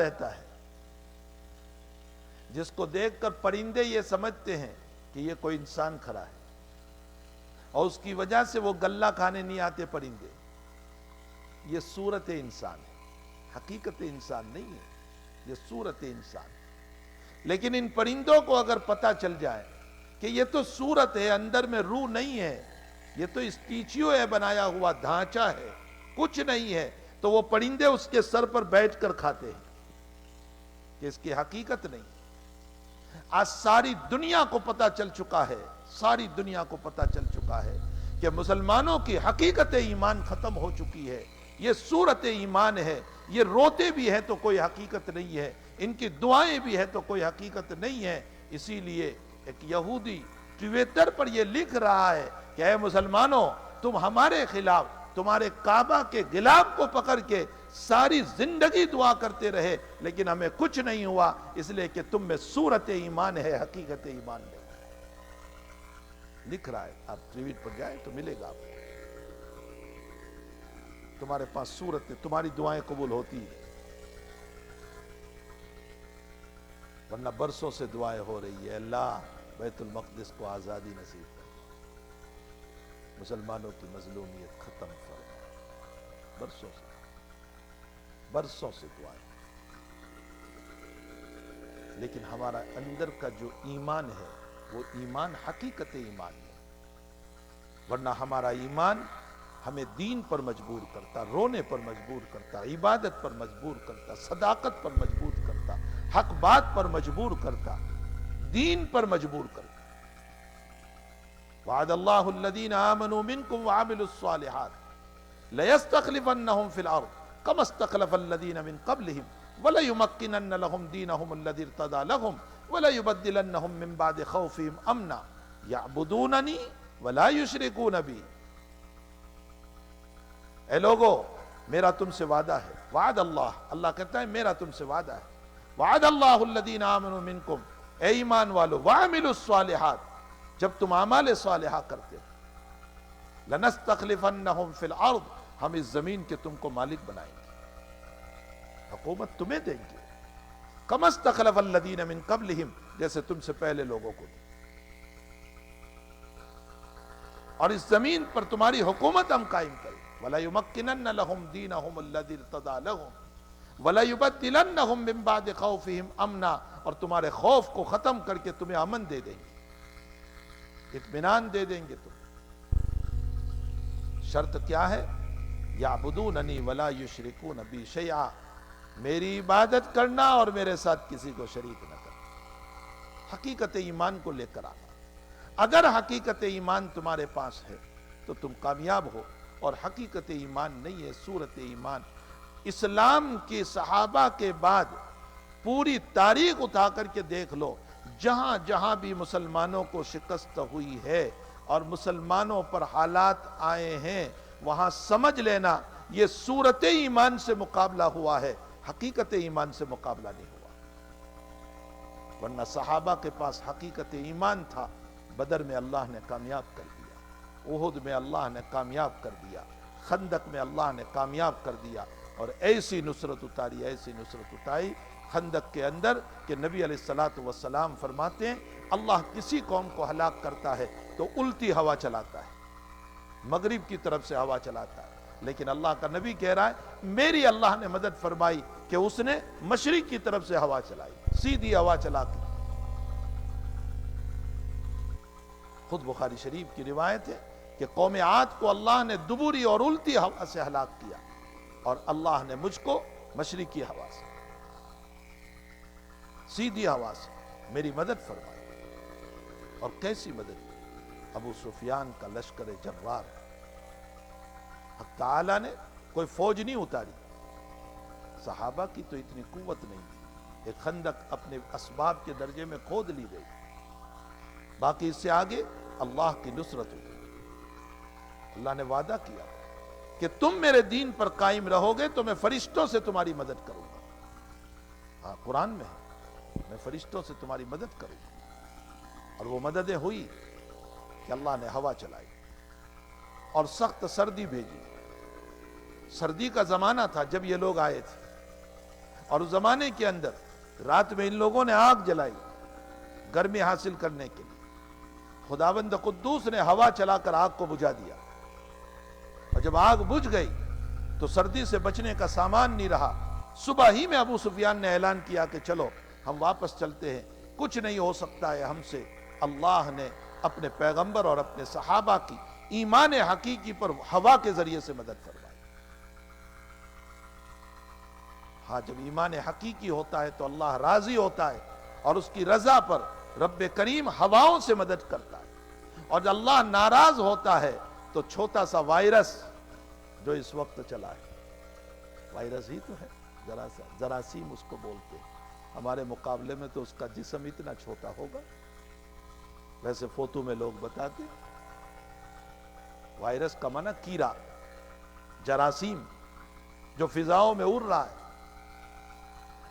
رہتا ہے، جس کو دیکھ کر پرندے یہ سمجھتے ہیں کہ یہ کوئی انسان کھڑا ہے، اور اس کی وجہ سے وہ گلہ کھانے نہیں آتے پرندے. یہ صورت انسان ہے، حقیقت انسان نہیں ہے، یہ صورت انسان. لیکن ان پرندوں کو اگر پتہ چل جائے کہ یہ تو صورت ہے، اندر میں روح نہیں ہے، یہ تو اسٹیچیو ہے، بنایا ہوا ڈھانچہ ہے، کچھ نہیں ہے، تو وہ پرندے اس کے سر پر بیٹھ کر کھاتے ہیں کہ اس کی حقیقت نہیں. آج ساری دنیا کو پتہ چل چکا ہے، ساری دنیا کو پتہ چل چکا ہے کہ مسلمانوں کی حقیقت ایمان ختم ہو چکی ہے. یہ صورت ایمان ہے، یہ روتے بھی ہے تو کوئی حقیقت نہیں ہے، ان کی دعائیں بھی ہے تو کوئی حقیقت نہیں ہے. اسی لیے ایک یہودی ٹویٹر پر یہ لکھ رہا ہے کہ اے مسلمانوں، تم ہمارے خلاف تمہارے کعبہ کے غلاف کو پکڑ کے ساری زندگی دعا کرتے رہے، لیکن ہمیں کچھ نہیں ہوا، اس لیے کہ تم میں صورت ایمان ہے، حقیقت ایمان نہیں. لکھ رہا ہے، آپ ٹویٹ پر جائیں تو ملے گا آپ کو. تمہارے پاس صورت ہے، تمہاری دعائیں قبول ہوتی ہیں، ورنہ برسوں سے دعائیں ہو رہی ہے، اللہ بیت المقدس کو آزادی نصیب کر، مسلمانوں کی مظلومیت ختم فرما. برسوں سے دعائیں. لیکن ہمارا اندر کا جو ایمان ہے وہ ایمان حقیقت ایمان ہے. ورنہ ہمارا ایمان ہمیں دین پر مجبور کرتا، رونے پر مجبور کرتا، عبادت پر مجبور کرتا، صداقت پر مجبور کرتا، حق بات پر مجبور کرتا، دین پر مجبور کرتا. وعد اللہ الذین آمنوا منکم وعملوا الصالحات لَيَسْتَخْلِفَنَّهُمْ فِي الْأَرْضِ كَمَا اسْتَخْلَفَ الَّذِينَ مِنْ قَبْلِهِمْ وَلَيُمَكِّنَنَّ لَهُمْ دِينَهُمُ الَّذِي ارْتَضَىٰ لَهُمْ وَلَيُبَدِّلَنَّهُمْ مِنْ بَعْدِ خَوْفِهِمْ أَمْنًا يَعْبُدُونَنِي وَلَا يُشْرِكُونَ بِي. اے لوگو، میرا تم سے وعدہ ہے. وعد اللہ، اللہ کہتا ہے میرا تم سے وعدہ ہے. وعد اللہ الذین آمنوا منکم، اے ایمان والو، وعملوا الصالحات، جب تم اعمال صالحہ کرتے ہو، لنستخلفنہم فی الارض، ہم اس زمین کے تم کو مالک بنائیں گے، حکومت تمہیں دیں گے. کما استخلف الذین من قبلہم، جیسے تم سے پہلے لوگوں کو دی، اور اس زمین پر تمہاری حکومت ہم قائم کریں. وَلَيُمَكِّنَنَّ لَهُمْ دِينَهُمُ الَّذِي ارْتَضَىٰ لَهُمْ وَلَيُبَدِّلَنَّهُمْ مِنْ بَعْدِ خَوْفِهِمْ أَمْنًا، اور تمہارے خوف کو ختم کر کے تمہیں امن دے دیں گے، اطمینان دے دیں گے. تم شرط کیا ہے؟ یعبدوننی ولا یشرکون بی شیئا، میری عبادت کرنا اور میرے ساتھ کسی کو شریک نہ کرنا. حقیقت ایمان کو لے کر آنا. اگر حقیقت ایمان تمہارے پاس ہے تو تم کامیاب ہو، اور حقیقت ایمان نہیں ہے، صورت ایمان. اسلام کے صحابہ کے بعد پوری تاریخ اٹھا کر کے دیکھ لو، جہاں جہاں بھی مسلمانوں کو شکست ہوئی ہے اور مسلمانوں پر حالات آئے ہیں، وہاں سمجھ لینا یہ صورت ایمان سے مقابلہ ہوا ہے، حقیقت ایمان سے مقابلہ نہیں ہوا. ورنہ صحابہ کے پاس حقیقت ایمان تھا. بدر میں اللہ نے کامیاب کر دیا، احد میں اللہ نے کامیاب کر دیا، خندق میں اللہ نے کامیاب کر دیا، اور ایسی نصرت اتاری، ایسی نصرت اتاری خندق کے اندر کہ نبی علیہ السلام فرماتے ہیں اللہ کسی قوم کو ہلاک کرتا ہے تو الٹی ہوا چلاتا ہے، مغرب کی طرف سے ہوا چلاتا ہے. لیکن اللہ کا نبی کہہ رہا ہے میری اللہ نے مدد فرمائی کہ اس نے مشرق کی طرف سے ہوا چلائی، سیدھی ہوا چلا کے. خود بخاری شریف کی روایت ہے کہ قوم عاد کو اللہ نے دبوری اور الٹی ہوا سے ہلاک کیا، اور اللہ نے مجھ کو مشرقی ہوا سے، سیدھی ہوا سے میری مدد فرمائی. اور کیسی مدد؟ ابو سفیان کا لشکر جرار، حق تعالی نے کوئی فوج نہیں اتاری، صحابہ کی تو اتنی قوت نہیں تھی. ایک خندق اپنے اسباب کے درجے میں کھود لی گئی، باقی اس سے آگے اللہ کی نصرت ہوئی. اللہ نے وعدہ کیا کہ تم میرے دین پر قائم رہو گے تو میں فرشتوں سے تمہاری مدد کروں گا. ہاں، قرآن میں ہے، میں فرشتوں سے تمہاری مدد کروں گا. اور وہ مددیں ہوئی کہ اللہ نے ہوا چلائی اور سخت سردی بھیجی. سردی کا زمانہ تھا جب یہ لوگ آئے تھے. اور اس زمانے کے اندر رات میں ان لوگوں نے آگ جلائی گرمی حاصل کرنے کے لیے. خداوند قدوس نے ہوا چلا کر آگ کو بجھا دیا، اور جب آگ بجھ گئی تو سردی سے بچنے کا سامان نہیں رہا. صبح ہی میں ابو سفیان نے اعلان کیا کہ چلو ہم واپس چلتے ہیں، کچھ نہیں ہو سکتا ہے ہم سے. اللہ نے اپنے پیغمبر اور اپنے صحابہ کی ایمان حقیقی پر ہوا کے ذریعے سے مدد فرمائی. ہاں، جب ایمان حقیقی ہوتا ہے تو اللہ راضی ہوتا ہے، اور اس کی رضا پر رب کریم ہواؤں سے مدد کرتا ہے. اور جب اللہ ناراض ہوتا ہے تو چھوٹا سا وائرس جو اس وقت چلا ہے، وائرس ہی تو ہے، جراثیم اس کو بولتے ہیں. ہمارے مقابلے میں تو اس کا جسم اتنا چھوٹا ہوگا، ویسے فوٹو میں لوگ بتاتے. وائرس کا معنی کیڑا، جراثیم جو فضاؤں میں اڑ رہا ہے.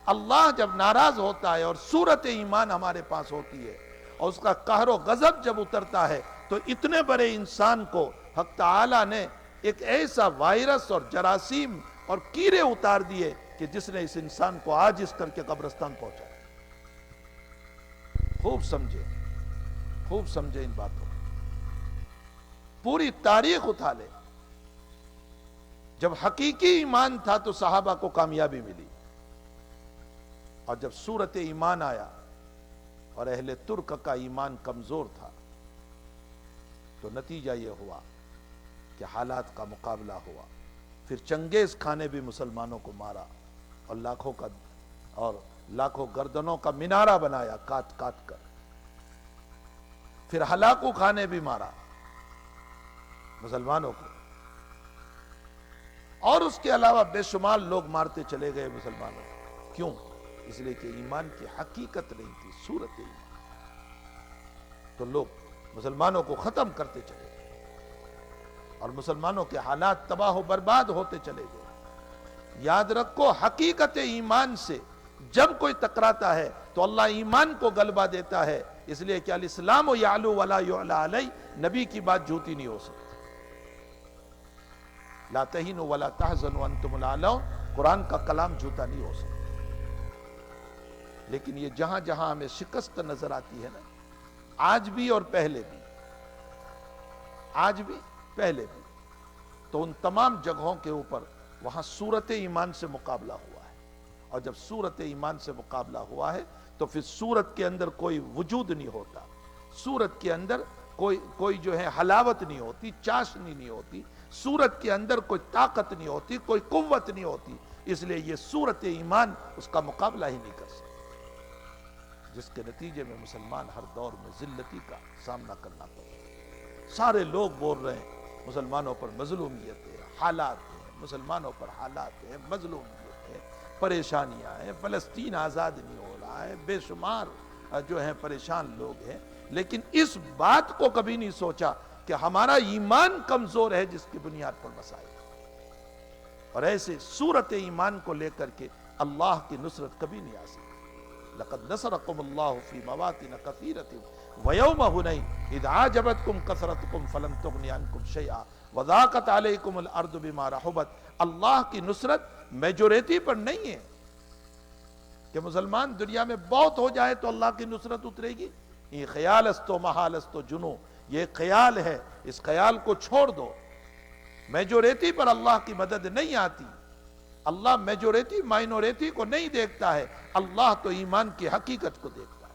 اللہ جب ناراض ہوتا ہے اور صورت ایمان ہمارے پاس ہوتی ہے اور اس کا قہر و غضب جب اترتا ہے تو اتنے بڑے انسان کو حق تعالی نے ایک ایسا وائرس اور جراثیم اور کیڑے اتار دیے کہ جس نے اس انسان کو عاجز کر کے قبرستان پہنچا. خوب سمجھے ان باتوں کو. پوری تاریخ اٹھا لے، جب حقیقی ایمان تھا تو صحابہ کو کامیابی ملی، اور جب صورت ایمان آیا اور اہل ترک کا ایمان کمزور تھا تو نتیجہ یہ ہوا کہ حالات کا مقابلہ ہوا. پھر چنگیز خان نے بھی مسلمانوں کو مارا اور لاکھوں گردنوں کا مینارہ بنایا کاٹ کاٹ کر. پھر ہلاکو خان نے بھی مارا مسلمانوں کو، اور اس کے علاوہ بے شمار لوگ مارتے چلے گئے مسلمانوں کو. کیوں؟ اس لیے کہ ایمان کی حقیقت نہیں تھی، صورت ایمان. تو لوگ مسلمانوں کو ختم کرتے چلے گئے اور مسلمانوں کے حالات تباہ و برباد ہوتے چلے گئے. یاد رکھو، حقیقت ایمان سے جب کوئی ٹکراتا ہے تو اللہ ایمان کو غلبہ دیتا ہے. اس لیے کہ الاسلام یعلو ولا یعلی علی، نبی کی بات جھوٹی نہیں ہو سکتی. لا تہینوا ولا تحزنوا وانتم الاعلون، قرآن کا کلام جھوٹا نہیں ہو سکتا. لیکن یہ جہاں جہاں ہمیں شکست نظر آتی ہے نا، آج بھی اور پہلے بھی، تو ان تمام جگہوں کے اوپر وہاں صورت ایمان سے مقابلہ ہوا ہے. اور جب صورت ایمان سے مقابلہ ہوا ہے تو پھر صورت کے اندر کوئی وجود نہیں ہوتا، صورت کے اندر کوئی جو ہے حلاوت نہیں ہوتی، چاشنی نہیں ہوتی، صورت کے اندر کوئی طاقت نہیں ہوتی، کوئی قوت نہیں ہوتی. اس لیے یہ صورت ایمان اس کا مقابلہ ہی نہیں کر سکتا، جس کے نتیجے میں مسلمان ہر دور میں ذلتی کا سامنا کرنا پڑتا ہے. سارے لوگ بول رہے ہیں مسلمانوں پر مظلومیت ہے، حالات ہیں، مسلمانوں پر حالات ہیں، مظلومیت ہے، پریشانیاں ہیں، فلسطین آزاد نہیں ہو رہا ہے، بے شمار جو ہیں پریشان لوگ ہیں. لیکن اس بات کو کبھی نہیں سوچا کہ ہمارا ایمان کمزور ہے جس کی بنیاد پر مسائل. اور ایسے صورت ایمان کو لے کر کے اللہ کی نصرت کبھی نہیں آ سکتی. لقد نصرکم اللہ فی مواطن کثیرۃ ویوم حنین اذ اعجبتکم کثرتکم فلم تغن عنکم شیئا وضاقت علیکم الارض بما رحبت. اللہ کی نصرت میجورٹی پر نہیں ہے کہ مسلمان دنیا میں بہت ہو جائے تو اللہ کی نصرت اترے گی. یہ خیال است و محال است و جنو، یہ خیال ہے، اس خیال کو چھوڑ دو. میجورٹی پر اللہ کی مدد نہیں آتی. اللہ میجورٹی مائنورٹی کو نہیں دیکھتا ہے، اللہ تو ایمان کی حقیقت کو دیکھتا ہے.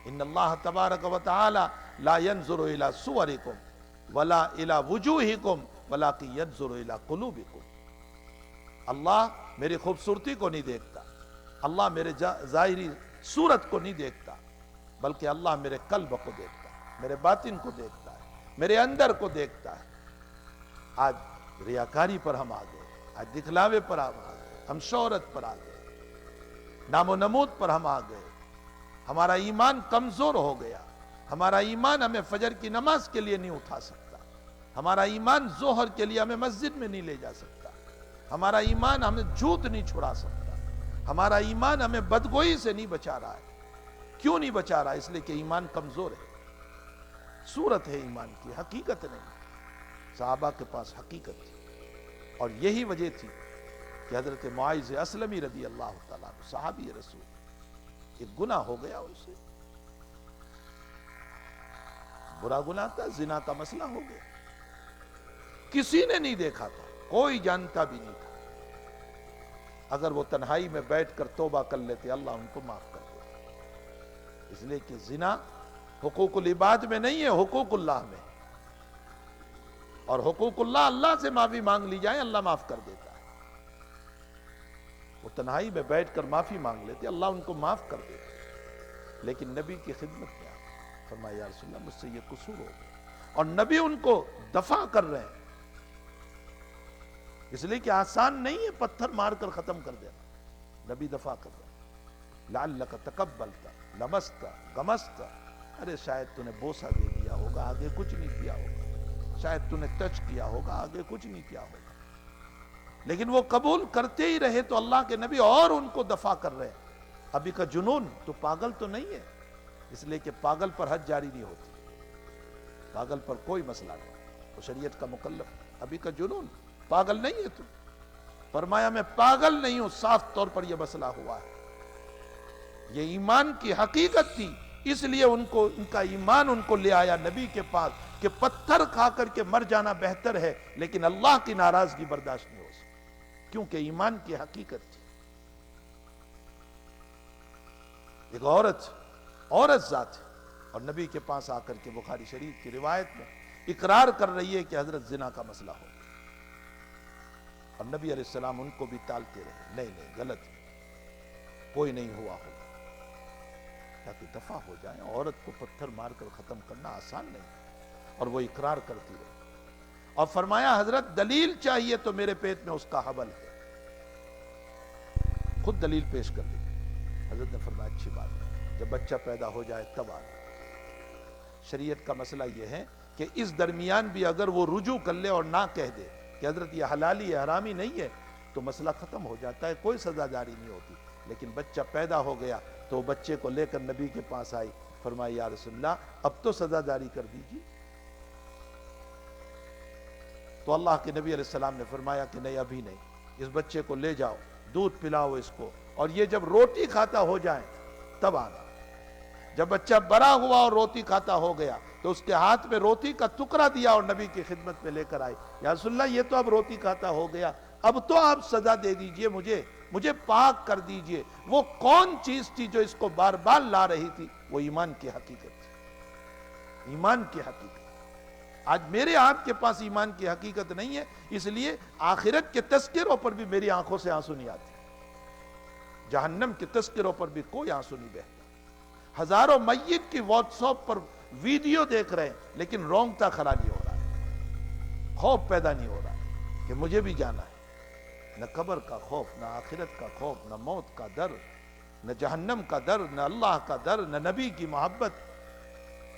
ان اللہ تبارک و تعالی لا ينظر الى صورکم ولا الى وجوہکم ولکن ينظر الى قلوبکم. اللہ میری خوبصورتی کو نہیں دیکھتا، اللہ میرے ظاہری صورت کو نہیں دیکھتا، بلکہ اللہ میرے قلب کو دیکھتا ہے، میرے باطن کو دیکھتا ہے، میرے اندر کو دیکھتا ہے. آج ریاکاری پر ہم آ گئے، آج دکھلاوے پر ہم آ گئے، ہم شہرت پر آ گئے، نام و نمود پر ہم آ گئے. ہمارا ایمان کمزور ہو گیا. ہمارا ایمان ہمیں فجر کی نماز کے لیے نہیں اٹھا سکتا. ہمارا ایمان ظہر کے لیے ہمیں مسجد میں نہیں لے جا سکتا. ہمارا ایمان ہمیں جھوٹ نہیں چھڑا سکتا. ہمارا ایمان ہمیں بدگوئی سے نہیں بچا رہا ہے. کیوں نہیں بچا رہا؟ اس لیے کہ ایمان کمزور ہے. صورت ہے ایمان کی، حقیقت نہیں. صحابہ کے پاس حقیقت تھی، اور یہی وجہ تھی کہ حضرت معاذ اسلمی رضی اللہ تعالیٰ عنہ صحابی رسول، ایک گناہ ہو گیا ان سے، برا گناہ تھا، زنا کا مسئلہ ہو گیا، کسی نے نہیں دیکھا تھا، کوئی جانتا بھی نہیں تھا۔ اگر وہ تنہائی میں بیٹھ کر توبہ کر لیتے اللہ ان کو معاف کر دیتا، اس لیے کہ زنا حقوق العباد میں نہیں ہے، حقوق اللہ میں، اور حقوق اللہ، اللہ سے معافی مانگ لی جائے اللہ معاف کر دیتا ہے۔ وہ تنہائی میں بیٹھ کر معافی مانگ لیتے اللہ ان کو معاف کر دیتا، لیکن نبی کی خدمت میں آ فرمایا یا رسول اللہ مجھ سے یہ قصور ہو گیا، اور نبی ان کو دفع کر رہے ہیں، اس لیے کہ آسان نہیں ہے پتھر مار کر ختم کر دینا، نبی دفع کر رہے ہیں۔ لعلک تقبلت لمست غمست، ارے شاید تو نے بوسہ دے دیا ہوگا، آگے کچھ نہیں کیا ہوگا، شاید تو نے ٹچ کیا ہوگا، آگے کچھ نہیں کیا ہوگا، لیکن وہ قبول کرتے ہی رہے تو اللہ کے نبی اور ان کو دفع کر رہے ہیں۔ ابھی کا جنون تو پاگل تو نہیں ہے، اس لیے کہ پاگل پر حد جاری نہیں ہوتی، پاگل پر کوئی مسئلہ نہیں، وہ شریعت کا مکلف ہے۔ ابھی کا جنون، پاگل نہیں ہے تو، فرمایا میں پاگل نہیں ہوں، صاف طور پر یہ مسئلہ ہوا ہے، یہ ایمان کی حقیقت تھی، اس لیے ان کا ایمان ان کو لے آیا نبی کے پاس کہ پتھر کھا کر کے مر جانا بہتر ہے، لیکن اللہ کی ناراضگی برداشت نہیں ہو سکتی، کیونکہ ایمان کی حقیقت تھی۔ ایک عورت ذات ہے، اور نبی کے پاس آ کر کے بخاری شریف کی روایت میں اقرار کر رہی ہے کہ حضرت زنا کا مسئلہ ہو، اور نبی علیہ السلام ان کو بھی ٹالتے رہے، نہیں غلط ہے، کوئی نہیں ہوا ہوگا، تاکہ دفع ہو جائیں۔ عورت کو پتھر مار کر ختم کرنا آسان نہیں، اور وہ اقرار کرتی رہی، اور فرمایا حضرت دلیل چاہیے تو میرے پیٹ میں اس کا حبل ہے، خود دلیل پیش کر دی۔ حضرت نے فرمایا اچھی بات ہے، جب بچہ پیدا ہو جائے تب آنا۔ شریعت کا مسئلہ یہ ہے کہ اس درمیان بھی اگر وہ رجوع کر لے اور نہ کہہ دے کہ حضرت یہ حلالی ہے حرامی نہیں ہے، تو مسئلہ ختم ہو جاتا ہے، کوئی سزا جاری نہیں ہوتی۔ لیکن بچہ پیدا ہو گیا تو بچے کو لے کر نبی کے پاس آئی، فرمایا یا رسول اللہ اب تو سزا جاری کر دیجیے، تو اللہ کے نبی علیہ السلام نے فرمایا کہ نہیں ابھی نہیں، اس بچے کو لے جاؤ، دودھ پلاؤ اس کو، اور یہ جب روٹی کھاتا ہو جائے تب آنا۔ جب بچہ بڑا ہوا اور روٹی کھاتا ہو گیا تو اس کے ہاتھ میں روٹی کا ٹکڑا دیا اور نبی کی خدمت میں لے کر آئے، یا رسول اللہ یہ تو اب روٹی کھاتا ہو گیا، اب تو آپ سزا دے دیجئے، مجھے پاک کر دیجئے۔ وہ کون چیز تھی جو اس کو بار بار لا رہی تھی؟ وہ ایمان کی حقیقت تھی، ایمان کی حقیقت۔ آج میرے آپ کے پاس ایمان کی حقیقت نہیں ہے، اس لیے آخرت کے تذکروں پر بھی میری آنکھوں سے آنسو نہیں آتے، جہنم کے تذکروں پر بھی کوئی آنسو نہیں بہتا۔ ہزاروں میت کی واٹس ایپ پر ویڈیو دیکھ رہے ہیں لیکن رونگٹا کھڑا نہیں ہو رہا ہے، خوف پیدا نہیں ہو رہا ہے کہ مجھے بھی جانا ہے۔ نہ قبر کا خوف، نہ آخرت کا خوف، نہ موت کا ڈر، نہ جہنم کا ڈر، نہ اللہ کا ڈر، نہ نبی کی محبت۔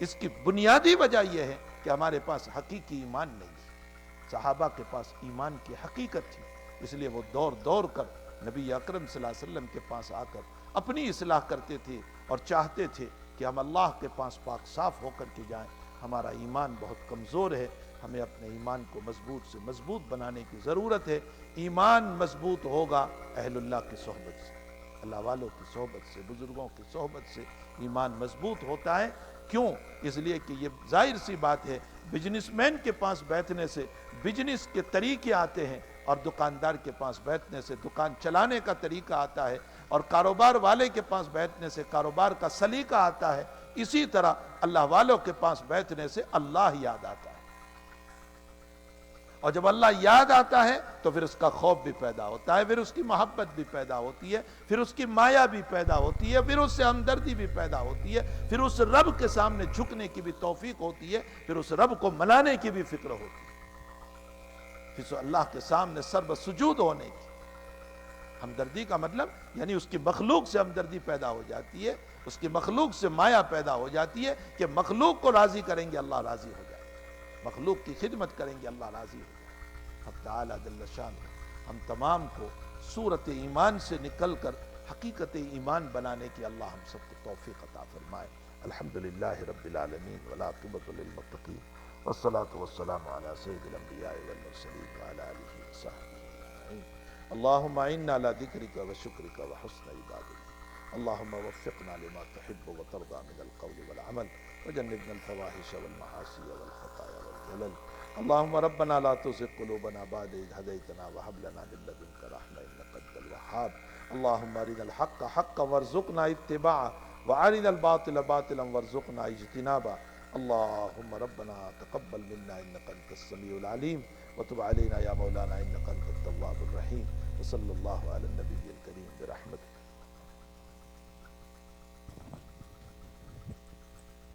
اس کی بنیادی وجہ یہ ہے کہ ہمارے پاس حقیقی ایمان نہیں ہے۔ صحابہ کے پاس ایمان کی حقیقت تھی، اس لیے وہ دوڑ کر نبی اکرم صلی اللہ علیہ وسلم کے پاس آ کر اپنی اصلاح کرتے تھے اور چاہتے تھے کہ ہم اللہ کے پاس پاک صاف ہو کر کے جائیں۔ ہمارا ایمان بہت کمزور ہے، ہمیں اپنے ایمان کو مضبوط سے مضبوط بنانے کی ضرورت ہے۔ ایمان مضبوط ہوگا اہل اللہ کی صحبت سے، اللہ والوں کی صحبت سے، بزرگوں کی صحبت سے ایمان مضبوط ہوتا ہے۔ کیوں؟ اس لیے کہ یہ ظاہر سی بات ہے، بزنس مین کے پاس بیٹھنے سے بزنس کے طریقے آتے ہیں، اور دکاندار کے پاس بیٹھنے سے دکان چلانے کا طریقہ آتا ہے، اور کاروبار والے کے پاس بیٹھنے سے کاروبار کا سلیقہ آتا ہے۔ اسی طرح اللہ والوں کے پاس بیٹھنے سے اللہ یاد آتا ہے، اور جب اللہ یاد آتا ہے تو پھر اس کا خوف بھی پیدا ہوتا ہے، پھر اس کی محبت بھی پیدا ہوتی ہے، پھر اس کی مایا بھی پیدا ہوتی ہے، پھر اس سے ہمدردی بھی پیدا ہوتی ہے، پھر اس رب کے سامنے جھکنے کی بھی توفیق ہوتی ہے، پھر اس رب کو منانے کی بھی فکر ہوتی ہے، پھر اللہ کے سامنے سر بسجود ہونے کی۔ ہمدردی کا مطلب یعنی اس کی مخلوق سے ہمدردی پیدا ہو جاتی ہے، اس کی مخلوق سے مایا پیدا ہو جاتی ہے کہ مخلوق کو راضی کریں گے اللہ راضی ہو جائے، مخلوق کی خدمت کریں گے اللہ راضی ہو جائے۔ حق تعالی جل شانہ ہم تمام کو صورت ایمان سے نکل کر حقیقت ایمان بنانے کی اللہ ہم سب کو توفیق عطا فرمائے۔ الحمدللہ رب العالمین والعاقبۃ للمتقین والصلاۃ والسلام علی سید الانبیاء والمرسلین وعلی آلہ وصحبہ اجمعین۔ اللهم اعنا على ذكرك وشكرك وحسن عبادتك. اللهم وفقنا لما تحب وترضى من القول والعمل وجنبنا الفواحش والمعاصي والخطايا والزلل. اللهم ربنا لا تزغ قلوبنا بعد إذ هديتنا وهب لنا من لدنك رحمة إنك أنت الوهاب. اللهم أرنا الحق حقا وارزقنا اتباعه وأرنا الباطل باطلا وارزقنا اجتنابه. اللهم ربنا تقبل منا إنك أنت السميع العليم وتب علينا يا مولانا إنك أنت التواب الرحيم. وصلى الله على النبي الكريم برحمتك.